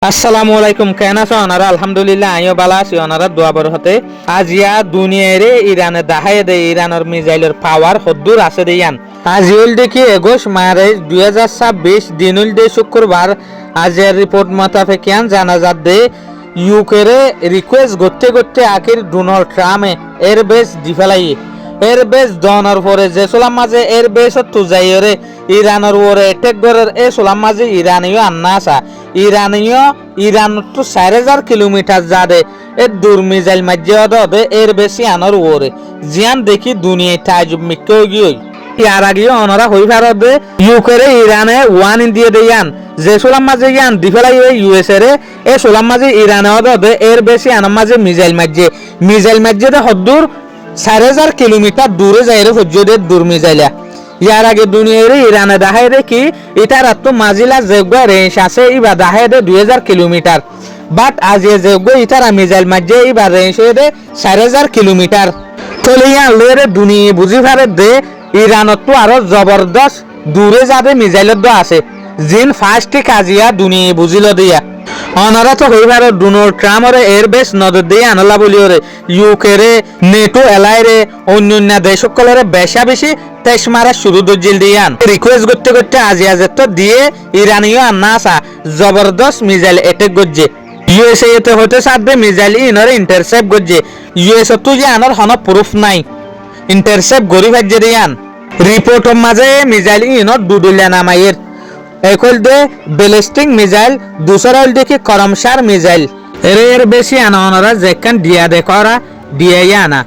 আসসালামু আলাইকুম, কেন আছো ওনারা? আলহামদুলিল্লাহ আমিও ভালো আছি ওনারা দোয়া বরহতে। আজ ইয়া দুনিয়ারে ইরানে দেখাই দে ইরানের মিসাইলের পাওয়ার হদ্দুর আছে দেয়ান। আজ ইল দেখি 21 মার্চ 2026 দিনুল দে শুক্রবার। আজের রিপোর্ট মোতাবেকিয়ান জানা যাচ্ছে ইউকেরে রিকোয়েস্ট করতে করতে আখির ডোনাল্ড ট্রাম্পে এয়ারবেস দিফেলাই এয়ারবেস দনের পরে যে সোলাম মাঝে এয়ারবেস তো যাইরে ইরানের ওরে অ্যাটাক করার এ সোলাম মাঝে ইরানীয় আন্না আসা ইরান তো 4000 কিলোমিটার যাদে এ দূর মিসাইল মাঝে দে এয়ারবেসি আনর ওরে জিয়ান দেখি দুনিয়ায় তাজুব মিক্কে গিয়ে ইয়ার আগে ওনারা হই ভারতে ইউকেরে ইরানে ওয়ান দিয়ে দেয়ান যে সোলাম মাঝে ইয়ান দিফেলাই ইউএসএ রে এ সোলাম মাঝে ইরানে দে এয়ারবেসি আনার মাঝে মিসাইল মাঝে দে হদ্দুর 4000 কিলোমিটার দূরে যাইরে হজ্জদের দূর মিসাইলা। ইয়ার আগে দুনিয়ার ইরানে দেখায় রে কি এটার তো মাজিলা যেগুলো রেঞ্জ আছে ইবা দেখায় দে 2000 কিলোমিটার, বাট আজ যেগুলো ইটার মিসাইল মাঝে ইবা রেঞ্জ হয়ে দে 4000 কিলোমিটার। চলে ইয়ার লেরে দুনিয়া বুঝি পারে দে ইরানত তো আরো জবরদস্ত দূরে যাবে মিসাইলের দ আছে জিন ফার্স্ট কাজিয়া দুনিয়া বুঝিল দিয়া অনারা তো হইবার ডোনাল্ড ট্রাম্পরে এয়ারবেস নজর দিয়ে আনলা বলিওরে ইউকেরে নেটো এলাইরে অন্যান্য দেশসকলের বেশা বেশি তেজ মারা শুরু দজিল দিয়ান রিকোয়েস্ট করতে করতে আজি তো দিয়ে ইরানীয় আন্না আসা জবরদস্ত মিসাইল এটেক গজ্জে ইউএসএ এতে হতে সাথে মিসাইল ইনরে ইন্টারসেপ্ট গজ্জে ইউএসএ তো যে আনার হন প্রুফ নাই ইন্টারসেপ্ট গরি ভাজ্যে দিয়ান রিপোর্টের মাঝে মিসাইল ইনর দুদুলিয়া নামাইয়ের একল দে ব্যালিস্টিক মিসাইল দুসরা হল দেখি করমসার মিসাইল এর বেশি আনা ওনারা যেখান ডিয়া দেখরা ডিয়াই আনা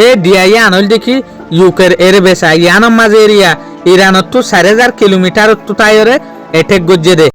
এ ডিয়াই আনল দেখি ইউকের এর বেসা ইয়ানোর মাঝে এরিয়া ইরানত তো 4000 কিলোমিটার তো তাইরে এটেক গজ্জে দে